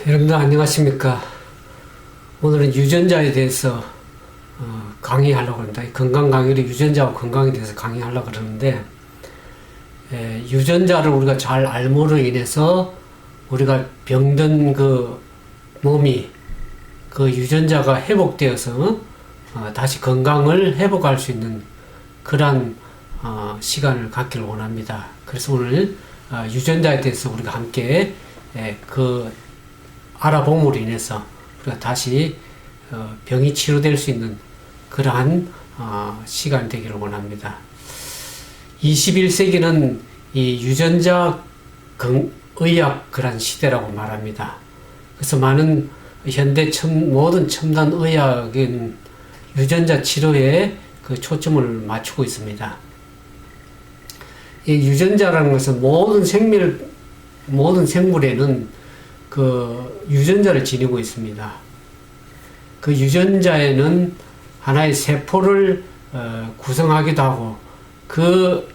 여러분들 안녕하십니까. 오늘은 유전자에 대해서 강의하려고 합니다. 건강 강의로 유전자와 건강에 대해서 강의하려고 그러는데, 유전자를 우리가 잘 알므로 인해서 우리가 병든 그 몸이 그 유전자가 회복되어서 다시 건강을 회복할 수 있는 그러한 시간을 갖기를 원합니다. 그래서 오늘 유전자에 대해서 우리가 함께 그 알아봄으로 인해서 우리가 다시 병이 치료될 수 있는 그러한 시간이 되기를 원합니다. 21세기는 이 유전자 의학 그런 시대라고 말합니다. 그래서 많은 현대 모든 첨단 의학은 유전자 치료에 그 초점을 맞추고 있습니다. 이 유전자라는 것은 모든 생물에는 그 유전자를 지니고 있습니다. 그 유전자에는 하나의 세포를 구성하기도 하고, 그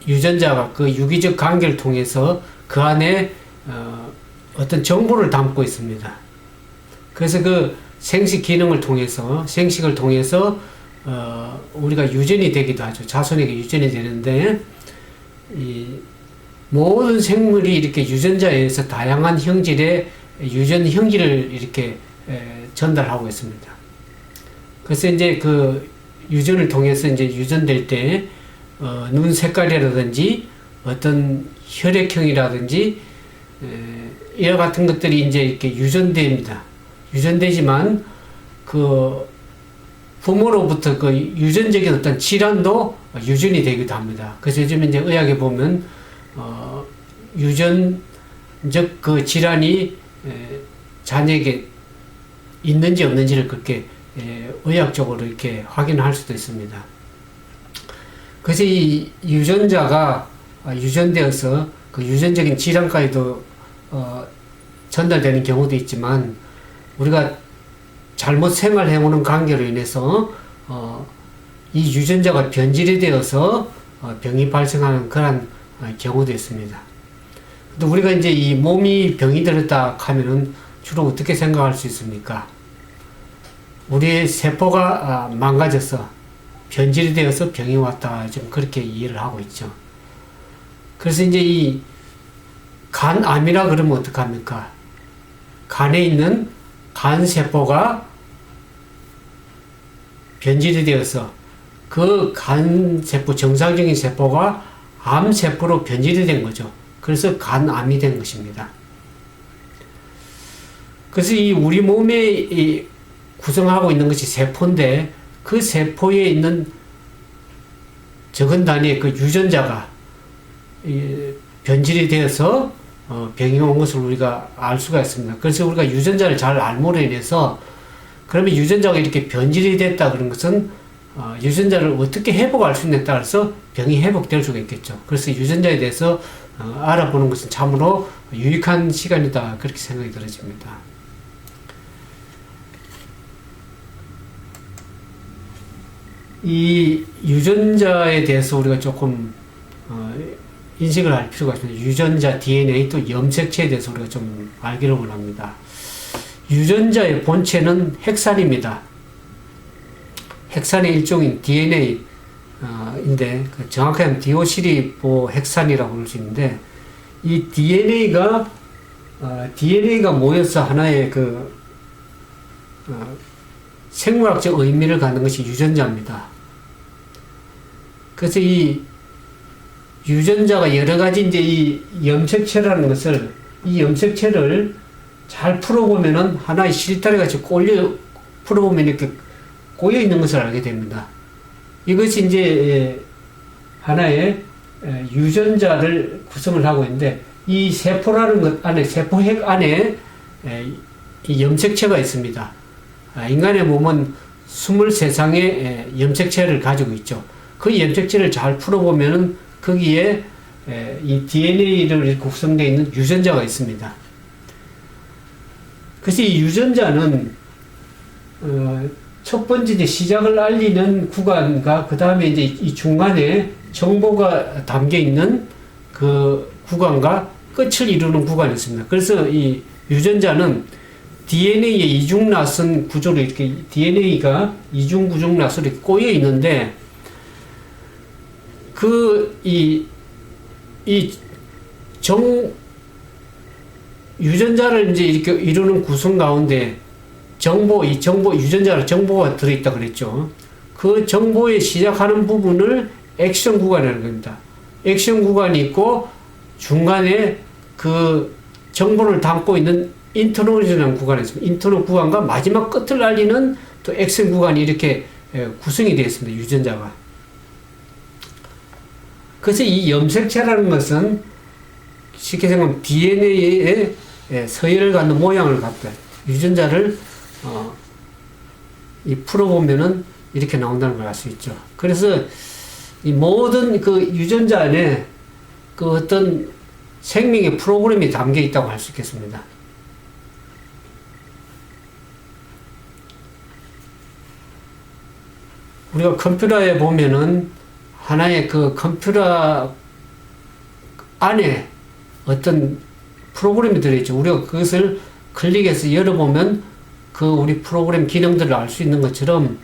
유전자가 그 유기적 관계를 통해서 그 안에 어떤 정보를 담고 있습니다. 그래서 그 생식을 통해서 우리가 유전이 되기도 하죠. 자손에게 유전이 되는데, 이 모든 생물이 이렇게 유전자에 의해서 다양한 형질의 유전 형질을 이렇게 전달하고 있습니다. 그래서 이제 그 유전을 통해서 이제 유전될 때 눈 색깔이라든지 어떤 혈액형이라든지 이와 같은 것들이 이제 이렇게 유전됩니다. 유전되지만 그 부모로부터 그 유전적인 어떤 질환도 유전이 되기도 합니다. 그래서 요즘 이제 의학에 보면 유전적 그 질환이 자녀에게 있는지 없는지를 그렇게 의학적으로 이렇게 확인할 수도 있습니다. 그래서 이 유전자가 유전되어서 그 유전적인 질환까지도 전달되는 경우도 있지만, 우리가 잘못 생활해오는 관계로 인해서 이 유전자가 변질이 되어서 병이 발생하는 그런 경우도 있습니다. 또 우리가 이제 이 몸이 병이 들었다 하면은 주로 어떻게 생각할 수 있습니까? 우리의 세포가 망가져서 변질이 되어서 병이 왔다, 좀 그렇게 이해를 하고 있죠. 그래서 이제 이 간암이라 그러면 어떡합니까? 간에 있는 간세포가 변질이 되어서 그 간세포, 정상적인 세포가 암세포로 변질이 된 거죠. 그래서 간암이 된 것입니다. 그래서 이 우리 몸에 구성하고 있는 것이 세포인데, 그 세포에 있는 적은 단위의 그 유전자가 변질이 되어서 병이 온 것을 우리가 알 수가 있습니다. 그래서 우리가 유전자를 잘 알므로 인해서, 그러면 유전자가 이렇게 변질이 됐다 그런 것은 유전자를 어떻게 회복할 수 있느냐에 따라서 병이 회복될 수가 있겠죠. 그래서 유전자에 대해서 알아보는 것은 참으로 유익한 시간이다, 그렇게 생각이 들어집니다. 이 유전자에 대해서 우리가 조금 인식을 할 필요가 있습니다. 유전자, DNA, 또 염색체에 대해서 우리가 좀 알기를 원합니다. 유전자의 본체는 핵산입니다. 핵산의 일종인 DNA 인데, 정확하게 디오시리보 핵산이라고 부를 수 있는데, 이 DNA가 모여서 하나의 그 생물학적 의미를 갖는 것이 유전자입니다. 그래서 이 유전자가 여러 가지 이제 이 염색체라는 것을, 이 염색체를 잘 풀어보면은 하나의 실타래 같이 풀어보면 이렇게 꼬여 있는 것을 알게 됩니다. 이것이 이제 하나의 유전자를 구성을 하고 있는데, 이 세포라는 것 안에, 세포핵 안에 이 염색체가 있습니다. 인간의 몸은 23상의 염색체를 가지고 있죠. 그 염색체를 잘 풀어보면은 거기에 이 DNA를 구성되어 있는 유전자가 있습니다. 그래서 이 유전자는 첫 번째 이제 시작을 알리는 구간과 그 다음에 이제 이 중간에 정보가 담겨 있는 그 구간과 끝을 이루는 구간이 있습니다. 그래서 이 유전자는 DNA의 이중나선 구조로 이렇게 DNA가 이중구중 나선으로 이렇게 꼬여 있는데 유전자를 이제 이렇게 이루는 구성 가운데 유전자로 정보가 들어있다 그랬죠. 그 정보에 시작하는 부분을 액션 구간이라는 겁니다. 액션 구간이 있고 중간에 그 정보를 담고 있는 인터널이라는 구간이 있습니다. 인터널 구간과 마지막 끝을 알리는 또 액션 구간이 이렇게 구성이 되어 있습니다. 유전자가. 그래서 이 염색체라는 것은 쉽게 생각하면 DNA에 서열을 갖는 모양을 갖다 유전자를 풀어보면은 이렇게 나온다는 걸 알 수 있죠. 그래서 이 모든 그 유전자 안에 그 어떤 생명의 프로그램이 담겨 있다고 할 수 있겠습니다. 우리가 컴퓨터에 보면은 하나의 그 컴퓨터 안에 어떤 프로그램이 들어있죠. 우리가 그것을 클릭해서 열어보면 그 우리 프로그램 기능들을 알 수 있는 것처럼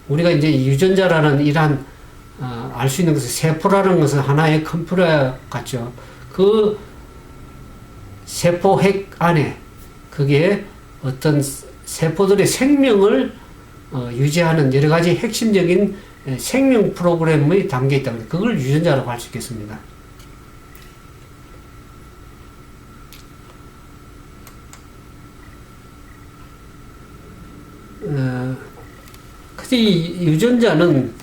우리가 이제 유전자라는 이러한 알 수 있는 것은 세포라는 것은 하나의 컴퓨터 같죠. 그 세포 핵 안에 그게 어떤 세포들의 생명을 유지하는 여러 가지 핵심적인 생명 프로그램이 담겨 있다. 그걸 유전자라고 할 수 있겠습니다. 그래서 이 유전자는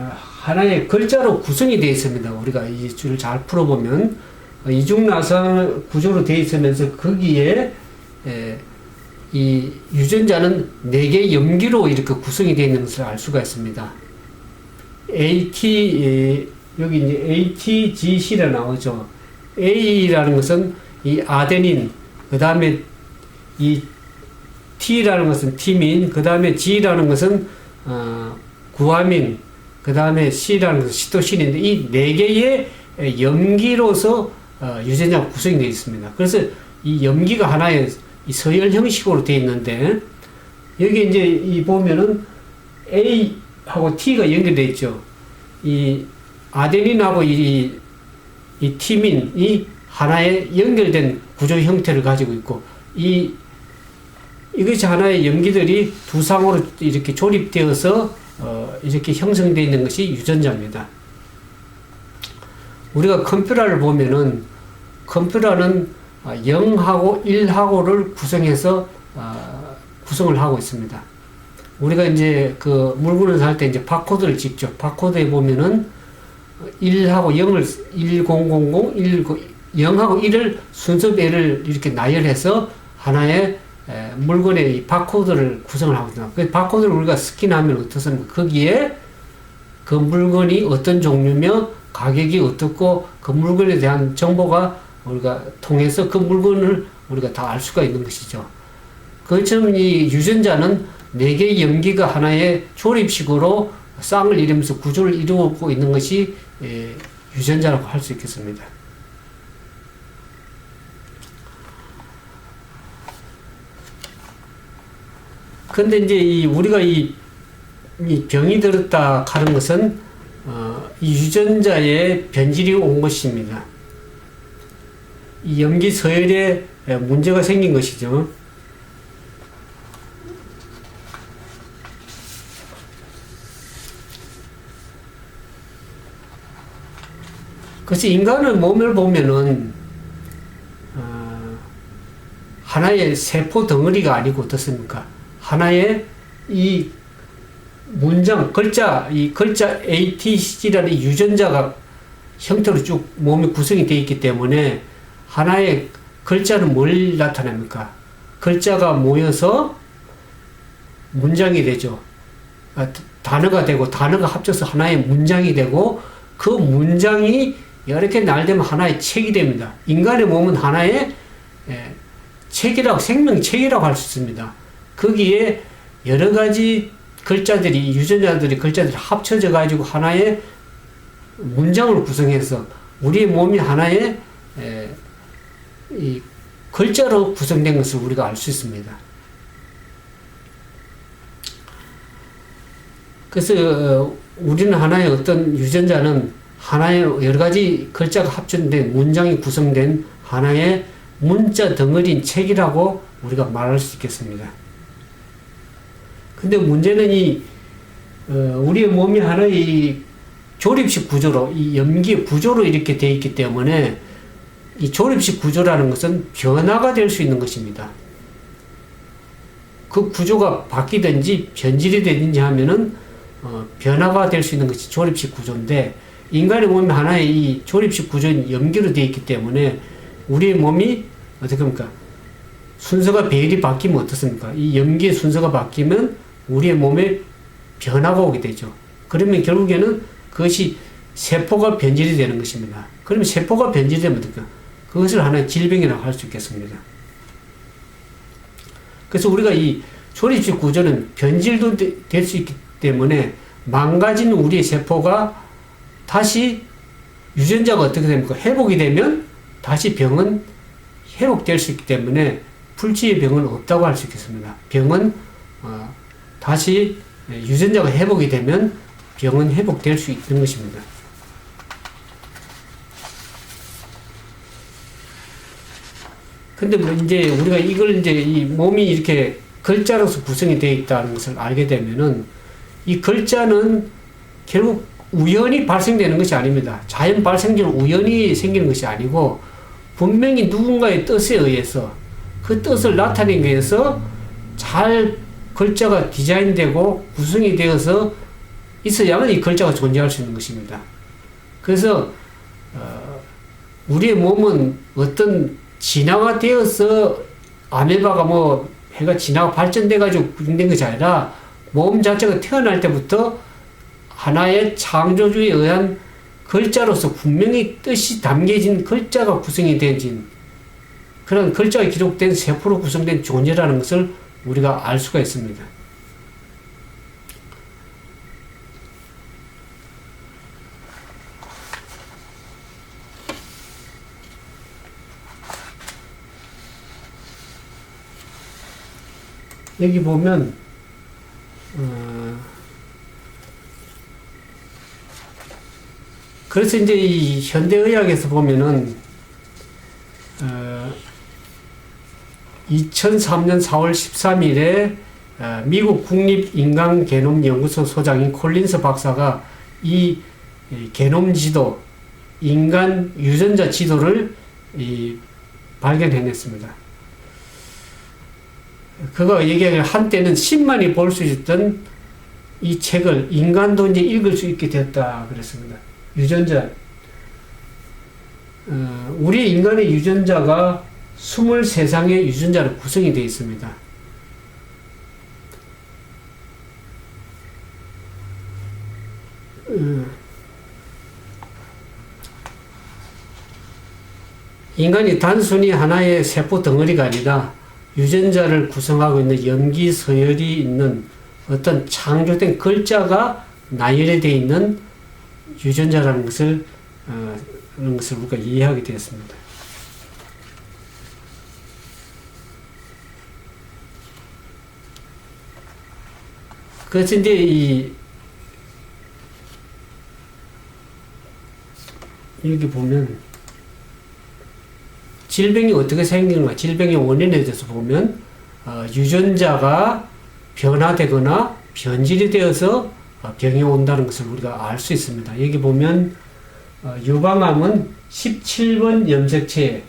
하나의 글자로 구성이 되어 있습니다. 우리가 이 줄을 잘 풀어보면 이중나선 구조로 되어 있으면서 거기에 이 유전자는 4개의 염기로 이렇게 구성이 되어 있는 것을 알 수가 있습니다. 여기 이제 ATGC라 나오죠. A라는 것은 이 아데닌, 그 다음에 이 T라는 것은 티민, 그 다음에 G라는 것은 구아민, 그 다음에 C라는 것은 시토신인데 이 4개의 염기로서 유전자가 구성이 되어 있습니다. 그래서 이 염기가 하나의 이 서열 형식으로 되어 있는데 여기 이제 이 보면은 A하고 T가 연결되어 있죠. 이 아데닌하고 이 티민이 하나의 연결된 구조 형태를 가지고 있고 이것이 하나의 염기들이 두 쌍으로 이렇게 조립되어서 이렇게 형성되어 있는 것이 유전자입니다. 우리가 컴퓨터를 보면은 컴퓨터는 0하고 1하고를 구성해서 구성을 하고 있습니다. 우리가 이제 그 물건을 살 때 이제 바코드를 찍죠. 바코드에 보면은 1하고 0을 1000, 0하고 1을 순서배를 이렇게 나열해서 하나의 물건의 이 바코드를 구성을 하고 있습니다. 그 바코드를 우리가 스캔하면 어떻습니까? 거기에 그 물건이 어떤 종류며 가격이 어떻고 그 물건에 대한 정보가 우리가 통해서 그 물건을 우리가 다 알 수가 있는 것이죠. 그처럼 이 유전자는 4개의 염기가 하나의 조립식으로 쌍을 이루면서 구조를 이루고 있는 것이 유전자라고 할 수 있겠습니다. 근데 이제 우리가 이 병이 들었다 하는 것은 이 유전자의 변질이 온 것입니다. 이 염기 서열에 문제가 생긴 것이죠. 그래서 인간의 몸을 보면은 하나의 세포 덩어리가 아니고 어떻습니까? 하나의 이 문장, 이 글자 ATC라는 유전자가 형태로 쭉 몸이 구성이 되어 있기 때문에 하나의 글자는 뭘 나타냅니까? 글자가 모여서 문장이 되죠. 단어가 되고 단어가 합쳐서 하나의 문장이 되고 그 문장이 여러 개 날되면 하나의 책이 됩니다. 인간의 몸은 하나의 책이라고, 생명책이라고 할 수 있습니다. 거기에 여러 가지 글자들이, 유전자들이 글자들이 합쳐져 가지고 하나의 문장을 구성해서 우리의 몸이 하나의 이 글자로 구성된 것을 우리가 알 수 있습니다. 그래서 우리는 하나의 어떤 유전자는 하나의 여러 가지 글자가 합쳐된 문장이 구성된 하나의 문자 덩어리인 책이라고 우리가 말할 수 있겠습니다. 근데 문제는 우리의 몸이 하나의 조립식 구조로, 이 염기 구조로 이렇게 되어 있기 때문에 이 조립식 구조라는 것은 변화가 될 수 있는 것입니다. 그 구조가 바뀌든지 변질이 되든지 하면은 변화가 될 수 있는 것이 조립식 구조인데, 인간의 몸이 하나의 이 조립식 구조인 염기로 되어 있기 때문에 우리의 몸이 어떻게 합니까? 순서가 배열이 바뀌면 어떻습니까? 이 염기의 순서가 바뀌면 우리의 몸에 변화가 오게 되죠. 그러면 결국에는 그것이 세포가 변질이 되는 것입니다. 그러면 세포가 변질되면 어떨까? 그것을 하나의 질병이라고 할 수 있겠습니다. 그래서 우리가 이 조립식 구조는 변질도 될 수 있기 때문에 망가진 우리의 세포가 다시 유전자가 어떻게 됩니까? 회복이 되면 다시 병은 회복될 수 있기 때문에 불치의 병은 없다고 할 수 있겠습니다. 병은 다시 유전자가 회복이 되면 병은 회복될 수 있는 것입니다. 근데 뭐 이제 우리가 이걸 이제 이 몸이 이렇게 글자로서 구성이 되어 있다는 것을 알게 되면은 이 글자는 결국 우연히 발생되는 것이 아닙니다. 자연 발생적으로 우연히 생기는 것이 아니고 분명히 누군가의 뜻에 의해서 그 뜻을 나타내기 위해서 잘 글자가 디자인되고 구성이 되어서 있어야만 이 글자가 존재할 수 있는 것입니다. 그래서 우리의 몸은 어떤 진화가 되어서 아메바가 뭐 해가 진화가 발전돼 가지고 구성된 것이 아니라 몸 자체가 태어날 때부터 하나의 창조주에 의한 글자로서 분명히 뜻이 담겨진 글자가 구성이 되어진 그런 글자가 기록된 세포로 구성된 존재라는 것을 우리가 알 수가 있습니다. 여기 보면 그래서 이제 이 현대의학에서 보면은 2003년 4월 13일에 미국 국립인간게놈연구소 소장인 콜린스 박사가 이 게놈 지도, 인간 유전자 지도를 발견해냈습니다. 그가 얘기하기를 한때는 10만이 볼 수 있던 이 책을 인간도 이제 읽을 수 있게 되었다 그랬습니다. 유전자. 우리 인간의 유전자가 23상의 유전자로 구성이 되어 있습니다. 인간이 단순히 하나의 세포 덩어리가 아니라 유전자를 구성하고 있는 염기 서열이 있는 어떤 창조된 글자가 나열되어 있는 유전자라는 것을 우리가 이해하게 되었습니다. 그래서 이제 여기 보면 질병이 어떻게 생기는가, 질병의 원인에 대해서 보면 유전자가 변화되거나 변질이 되어서 병이 온다는 것을 우리가 알 수 있습니다. 여기 보면 유방암은 17번 염색체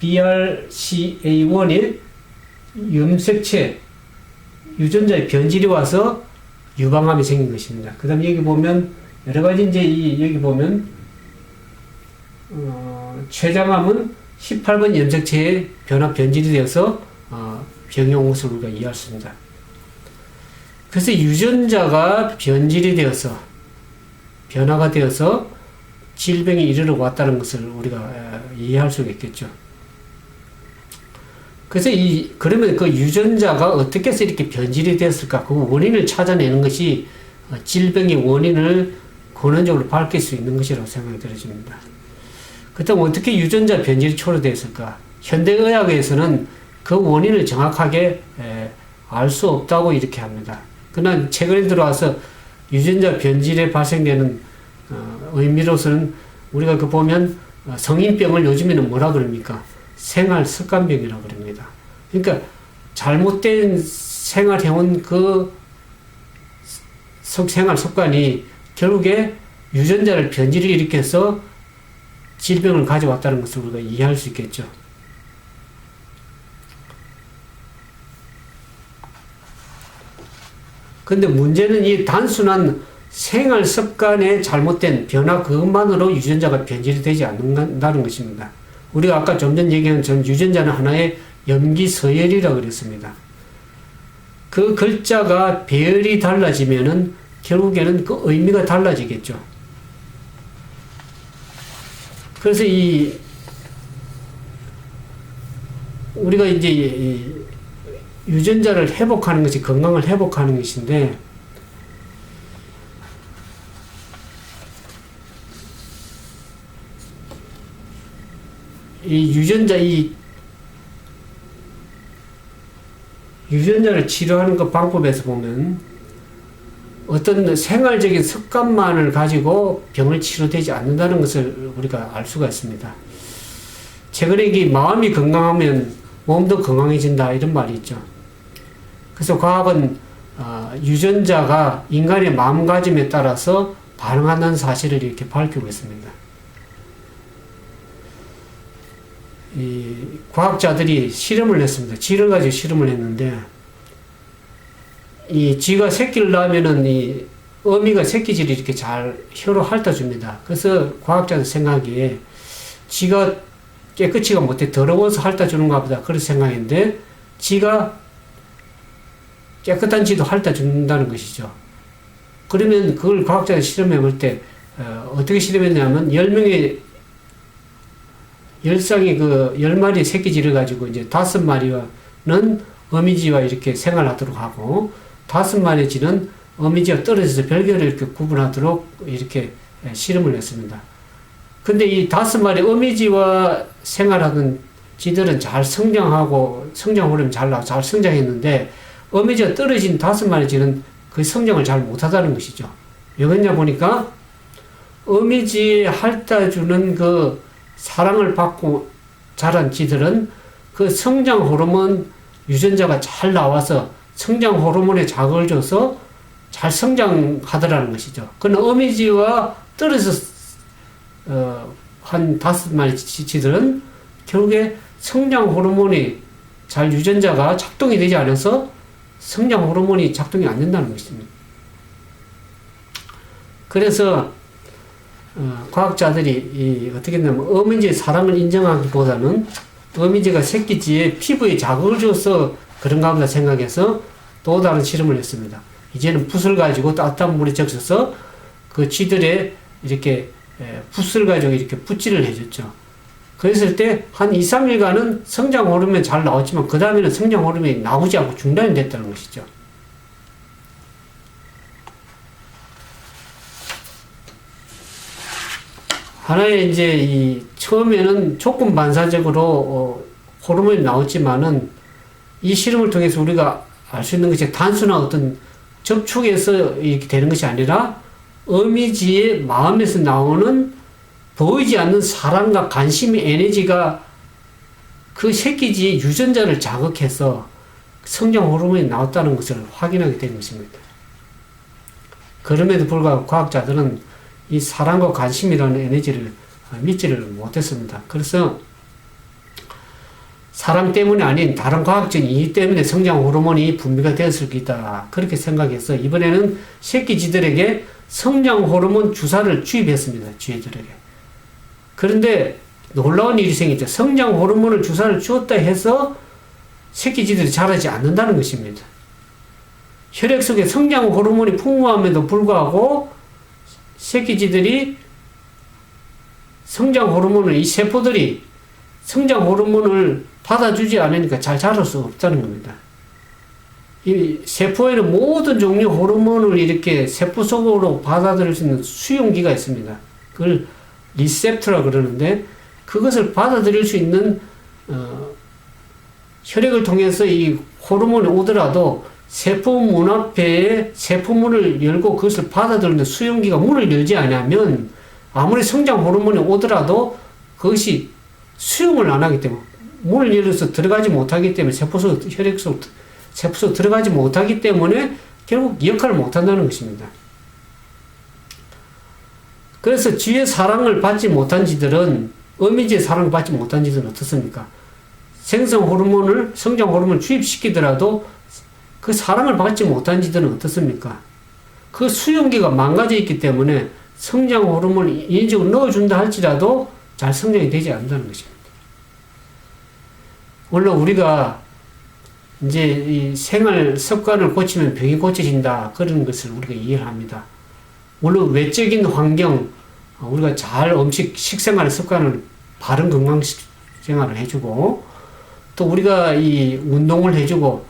BRCA1의 염색체 유전자의 변질이 와서 유방암이 생긴 것입니다. 그 다음에 여기 보면 여러 가지 이제 여기 보면 췌장암은 18번 염색체의 변질이 되어서 병이 온 것을 우리가 이해할 수 있습니다. 그래서 유전자가 변질이 되어서 변화가 되어서 질병이 이르러 왔다는 것을 우리가 이해할 수가 있겠죠. 그래서 그러면 그 유전자가 어떻게 해서 이렇게 변질이 되었을까? 그 원인을 찾아내는 것이 질병의 원인을 근원적으로 밝힐 수 있는 것이라고 생각이 들어집니다. 그렇다면 어떻게 유전자 변질이 초래되었을까? 현대의학에서는 그 원인을 정확하게 알 수 없다고 이렇게 합니다. 그러나 최근에 들어와서 유전자 변질에 발생되는 의미로서는 우리가 그 보면 성인병을 요즘에는 뭐라 그럽니까? 생활 습관병이라고 그럽니다. 그러니까 잘못된 생활해온 그 생활 습관이 결국에 유전자를 변질을 일으켜서 질병을 가져왔다는 것을 우리가 이해할 수 있겠죠. 근데 문제는 이 단순한 생활 습관의 잘못된 변화 그것만으로 유전자가 변질이 되지 않는다는 것입니다. 우리가 아까 좀 전 얘기한 유전자는 하나의 염기 서열이라고 그랬습니다. 그 글자가 배열이 달라지면은 결국에는 그 의미가 달라지겠죠. 그래서 우리가 이제 이 유전자를 회복하는 것이 건강을 회복하는 것인데, 이 유전자를 치료하는 그 방법에서 보면 어떤 생활적인 습관만을 가지고 병을 치료되지 않는다는 것을 우리가 알 수가 있습니다. 최근에 이 마음이 건강하면 몸도 건강해진다 이런 말이 있죠. 그래서 과학은 유전자가 인간의 마음가짐에 따라서 반응한다는 사실을 이렇게 밝히고 있습니다. 이 과학자들이 실험을 했습니다. 쥐를 가지고 실험을 했는데, 이 쥐가 새끼를 낳으면은 이 어미가 새끼질을 이렇게 잘 혀로 핥아줍니다. 그래서 과학자들 생각에 쥐가 깨끗이가 못해 더러워서 핥아주는가 보다 그런 생각인데, 쥐가 깨끗한 쥐도 핥아준다는 것이죠. 그러면 그걸 과학자들이 실험해 볼 때 어떻게 실험했냐면 10쌍의 그 10마리의 새끼쥐를 가지고 이제 5마리는 어미쥐와 이렇게 생활하도록 하고 5마리의 쥐는 어미쥐와 떨어져서 별개로 이렇게 구분하도록 이렇게 실험을 했습니다. 근데 이 5마리 어미쥐와 생활하던 쥐들은 잘 성장하고 성장 호르몬이 잘 나와 잘 성장했는데, 어미쥐가 떨어진 5마리 쥐는 그 성장을 잘 못하다는 것이죠. 왜 그러냐 보니까 어미쥐에 핥아주는 그 사랑을 받고 자란 쥐들은 그 성장 호르몬 유전자가 잘 나와서 성장 호르몬에 자극을 줘서 잘 성장하더라는 것이죠. 그러나 어미쥐와 떨어져서 한 5마리 쥐들은 결국에 성장 호르몬이 잘 유전자가 작동이 되지 않아서 성장 호르몬이 작동이 안 된다는 것입니다. 그래서 과학자들이 어떻게 했냐면 어미쥐의 사랑을 인정하기보다는 어미쥐가 새끼쥐의 피부에 자극을 줘서 그런가 보다 생각해서 또 다른 실험을 했습니다. 이제는 붓을 가지고 따뜻한 물에 적셔서 그 쥐들의 이렇게 붓을 가지고 이렇게 붓질을 해줬죠. 그랬을 때 한 2, 3일간은 성장 호르몬이 잘 나왔지만 그 다음에는 성장 호르몬이 나오지 않고 중단이 됐다는 것이죠. 하나의 이제 처음에는 조건 반사적으로 호르몬이 나왔지만은 이 실험을 통해서 우리가 알 수 있는 것이 단순한 어떤 접촉에서 이렇게 되는 것이 아니라 어미쥐의 마음에서 나오는 보이지 않는 사랑과 관심의 에너지가 그 새끼쥐의 유전자를 자극해서 성장 호르몬이 나왔다는 것을 확인하게 된 것입니다. 그럼에도 불구하고 과학자들은 이 사랑과 관심이라는 에너지를 믿지를 못했습니다. 그래서 사랑 때문이 아닌 다른 과학적인 이유 때문에 성장 호르몬이 분비가 되었을 것이다. 그렇게 생각해서 이번에는 새끼쥐들에게 성장 호르몬 주사를 주입했습니다. 쥐들에게. 그런데 놀라운 일이 생겼죠. 성장 호르몬을 주사를 주었다 해서 새끼쥐들이 자라지 않는다는 것입니다. 혈액 속에 성장 호르몬이 풍부함에도 불구하고 새끼쥐들이 성장 호르몬을 이 세포들이 성장 호르몬을 받아주지 않으니까 잘 자랄 수 없다는 겁니다. 이 세포에는 모든 종류의 호르몬을 이렇게 세포 속으로 받아들일 수 있는 수용기가 있습니다. 그걸 리셉터라 그러는데 그것을 받아들일 수 있는 혈액을 통해서 이 호르몬이 오더라도 세포문 앞에 세포문을 열고 그것을 받아들이는 수용기가 문을 열지 않으면 아무리 성장 호르몬이 오더라도 그것이 수용을 안 하기 때문에 문을 열어서 들어가지 못하기 때문에 세포 속 들어가지 못하기 때문에 결국 역할을 못한다는 것입니다. 그래서 쥐의 사랑을 받지 못한 쥐들은 어미쥐의 사랑을 받지 못한 쥐들은 어떻습니까? 생성 호르몬을 성장 호르몬을 주입시키더라도 그 사랑을 받지 못한 쥐들은 어떻습니까? 그 수용기가 망가져 있기 때문에 성장 호르몬을 인위적으로 넣어준다 할지라도 잘 성장이 되지 않는다는 것입니다. 물론 우리가 이제 이 생활 습관을 고치면 병이 고쳐진다 그런 것을 우리가 이해를 합니다. 물론 외적인 환경 우리가 잘 식생활 습관을 바른 건강 생활을 해주고 또 우리가 이 운동을 해주고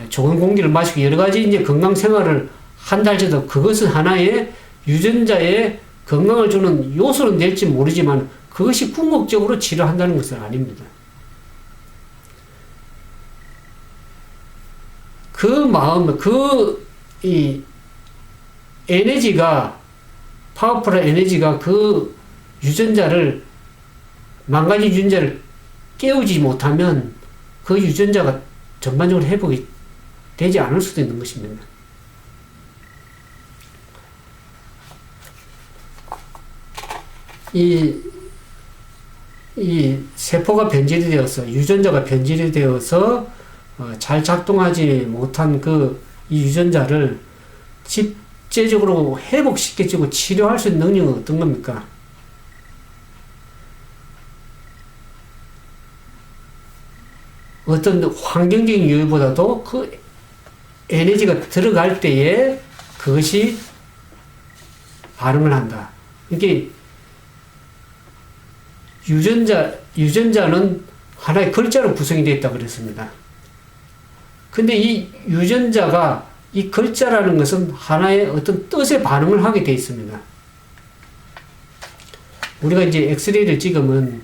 좋은 공기를 마시고 여러 가지 이제 건강 생활을 한다 할지라도 그것은 하나의 유전자에 건강을 주는 요소는 될지 모르지만 그것이 궁극적으로 치료한다는 것은 아닙니다. 그 마음, 이 에너지가, 파워풀한 에너지가 그 유전자를, 망가진 유전자를 깨우지 못하면 그 유전자가 전반적으로 회복이 되지 않을 수도 있는 것입니다. 이 세포가 변질이 되어서, 유전자가 변질이 되어서 잘 작동하지 못한 이 유전자를 집제적으로 회복시켜주고 치료할 수 있는 능력은 어떤 겁니까? 어떤 환경적인 요인보다도 그 에너지가 들어갈 때에 그것이 반응을 한다. 이게 유전자는 하나의 글자로 구성이 되어 있다고 그랬습니다. 근데 이 유전자가 이 글자라는 것은 하나의 어떤 뜻에 반응을 하게 되어 있습니다. 우리가 이제 엑스레이를 찍으면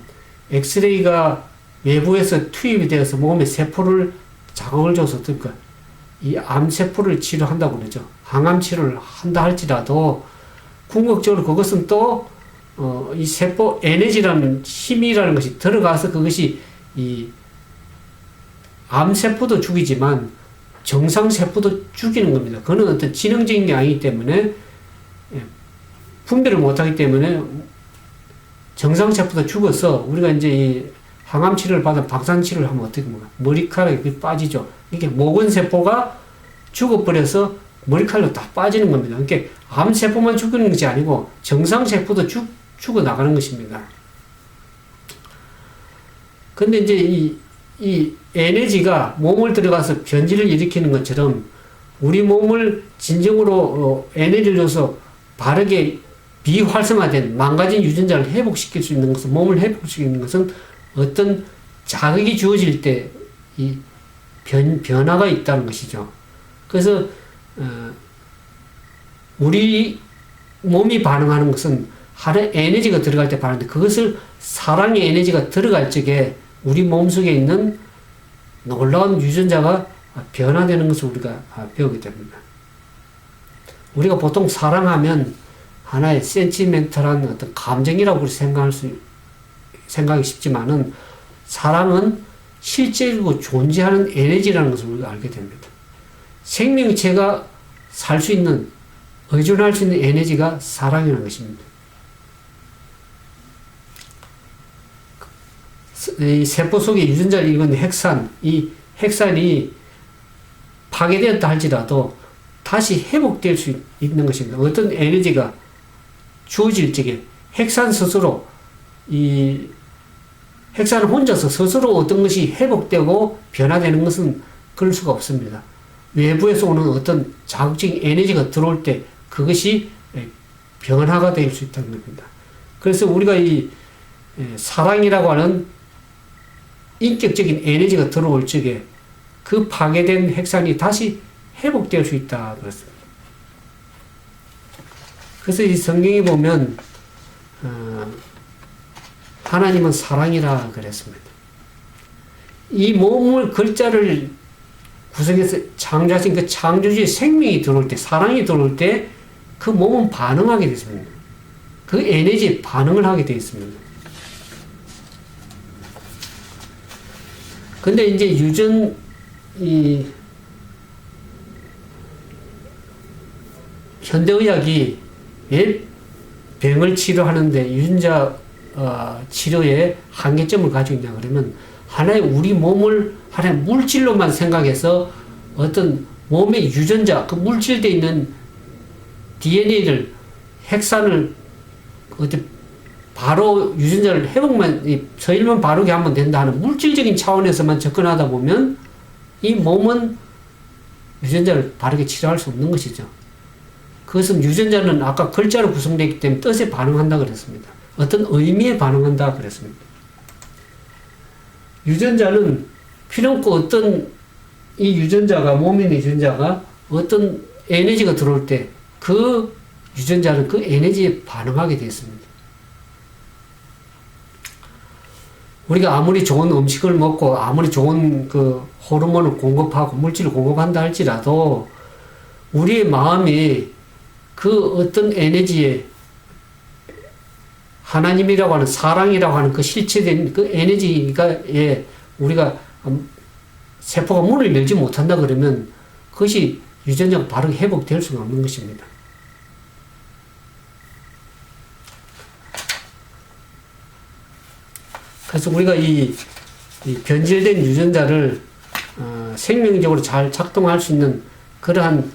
엑스레이가 외부에서 투입이 되어서 몸에 세포를 자극을 줘서 어떨까? 이 암세포를 치료한다고 그러죠. 항암 치료를 한다 할지라도 궁극적으로 그것은 또 이 세포 에너지라는 힘이라는 것이 들어가서 그것이 이 암세포도 죽이지만 정상세포도 죽이는 겁니다. 그건 어떤 지능적인 게 아니기 때문에 분별을 못하기 때문에 정상세포도 죽어서 우리가 이제 이 항암 치료를 받아 방사선 치료를 하면 어떻게 됩니까? 머리카락이 빠지죠. 이게 모근 세포가 죽어버려서 머리카락으로 다 빠지는 겁니다. 그러니까 암세포만 죽이는 것이 아니고 정상세포도 죽어나가는 것입니다. 근데 이제 이 에너지가 몸을 들어가서 변질을 일으키는 것처럼 우리 몸을 진정으로 에너지를 줘서 바르게 비활성화된 망가진 유전자를 회복시킬 수 있는 것은, 몸을 회복시키는 것은 어떤 자극이 주어질 때 이 변화가 있다는 것이죠. 그래서 우리 몸이 반응하는 것은 하나의 에너지가 들어갈 때 반응하는데 그것을 사랑의 에너지가 들어갈 적에 우리 몸속에 있는 놀라운 유전자가 변화되는 것을 우리가 배우게 됩니다. 우리가 보통 사랑하면 하나의 센티멘탈한 어떤 감정이라고 생각하기 쉽지만은 사랑은 실제로 존재하는 에너지라는 것을 우리가 알게 됩니다. 생명체가 살 수 있는, 의존할 수 있는 에너지가 사랑이라는 것입니다. 이 세포 속에 유전자를 이루는 핵산, 이 핵산이 파괴되었다 할지라도 다시 회복될 수 있는 것입니다. 어떤 에너지가 주어질 적에 핵산 스스로, 이 핵산 혼자서 스스로 어떤 것이 회복되고 변화되는 것은 그럴 수가 없습니다. 외부에서 오는 어떤 자극적인 에너지가 들어올 때 그것이 변화가 될 수 있다는 겁니다. 그래서 우리가 이 사랑이라고 하는 인격적인 에너지가 들어올 적에 그 파괴된 핵산이 다시 회복될 수 있다 그랬습니다. 그래서 이 성경에 보면 하나님은 사랑이라 그랬습니다. 이 몸을 글자를 구성해서 창조하신 그 창조주의 생명이 들어올 때, 사랑이 들어올 때 그 몸은 반응하게 됐습니다. 그 에너지에 반응을 하게 되어 있습니다. 근데 이제 현대의학이 왜 병을 치료하는데 유전자 치료에 한계점을 가지고 있냐 그러면 하나의 우리 몸을 하나의 물질로만 생각해서 어떤 몸의 유전자, 그 물질되어 있는 DNA를, 핵산을 어떻게 바로 유전자를 서열만 바르게 하면 된다 하는 물질적인 차원에서만 접근하다 보면 이 몸은 유전자를 바르게 치료할 수 없는 것이죠. 그것은 유전자는 아까 글자로 구성되어 있기 때문에 뜻에 반응한다 그랬습니다. 어떤 의미에 반응한다 그랬습니다. 유전자는 필요없고 어떤 이 유전자가, 몸에 있는 유전자가 어떤 에너지가 들어올 때 그 유전자는 그 에너지에 반응하게 되어 있습니다. 우리가 아무리 좋은 음식을 먹고 아무리 좋은 그 호르몬을 공급하고 물질을 공급한다 할지라도 우리의 마음이 그 어떤 에너지에 하나님이라고 하는 사랑이라고 하는 그 실체된 그 에너지가에 우리가 세포가 문을 열지 못한다 그러면 그것이 유전자가 바로 회복될 수가 없는 것입니다. 그래서 우리가 이 변질된 유전자를 생명적으로 잘 작동할 수 있는 그러한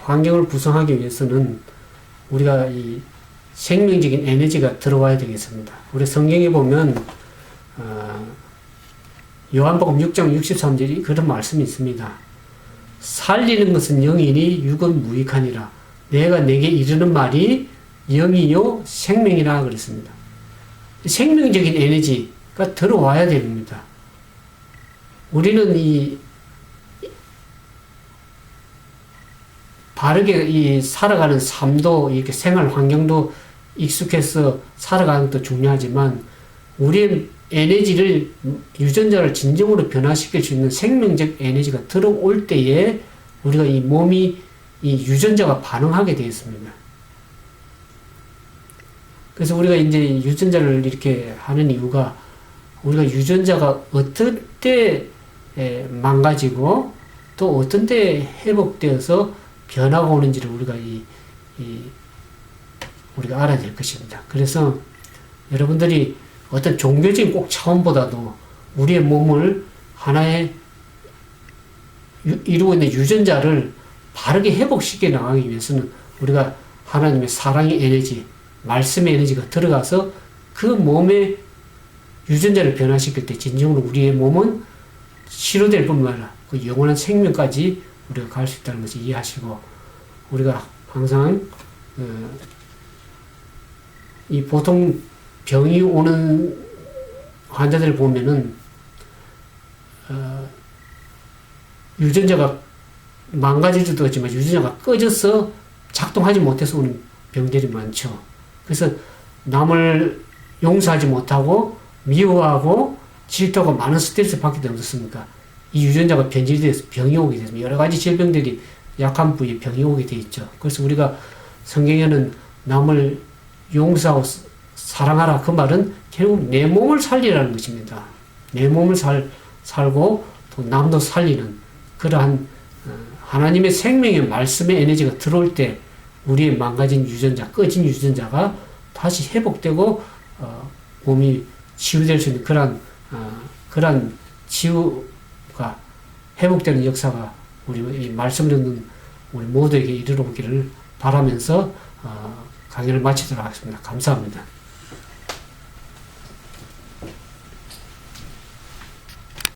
환경을 구성하기 위해서는 우리가 이 생명적인 에너지가 들어와야 되겠습니다. 우리 성경에 보면 요한복음 6장 63절이 그런 말씀이 있습니다. 살리는 것은 영이니 육은 무익하니라. 내가 내게 이르는 말이 영이요 생명이라 그랬습니다. 생명적인 에너지가 들어와야 됩니다. 우리는 바르게 살아가는 삶도 이렇게 생활 환경도 익숙해서 살아가는 것도 중요하지만 우리의 에너지를 유전자를 진정으로 변화시킬 수 있는 생명적 에너지가 들어올 때에 우리가 이 몸이 이 유전자가 반응하게 되어 있습니다. 그래서 우리가 이제 유전자를 이렇게 하는 이유가 우리가 유전자가 어떤 때 망가지고 또 어떤 때 회복되어서 변화가 오는지를 우리가 우리가 알아야 될 것입니다. 그래서 여러분들이 어떤 종교적인 꼭 차원보다도 우리의 몸을 하나의 이루고 있는 유전자를 바르게 회복시켜 나가기 위해서는 우리가 하나님의 사랑의 에너지, 말씀의 에너지가 들어가서 그 몸의 유전자를 변화시킬 때 진정으로 우리의 몸은 치료될 뿐만 아니라 그 영원한 생명까지 우리가 갈 수 있다는 것을 이해하시고 우리가 항상 이 보통 병이 오는 환자들을 보면은 유전자가 망가질 수도 있지만 유전자가 꺼져서 작동하지 못해서 오는 병들이 많죠. 그래서 남을 용서하지 못하고 미워하고 질투하고 많은 스트레스를 받게 되면 어떻습니까? 이 유전자가 변질돼서 병이 오게 됩니다. 여러 가지 질병들이 약한 부위에 병이 오게 돼 있죠. 그래서 우리가 성경에는 남을 용서하고 사랑하라 그 말은 결국 내 몸을 살리라는 것입니다. 내 몸을 살고 또 남도 살리는 그러한 하나님의 생명의 말씀의 에너지가 들어올 때 우리의 망가진 유전자, 꺼진 유전자가 다시 회복되고 몸이 치유될 수 있는 그러한 치유가 회복되는 역사가 우리 이 말씀을 듣는 우리 모두에게 이르러 오기를 바라면서 강의를 마치도록 하겠습니다. 감사합니다.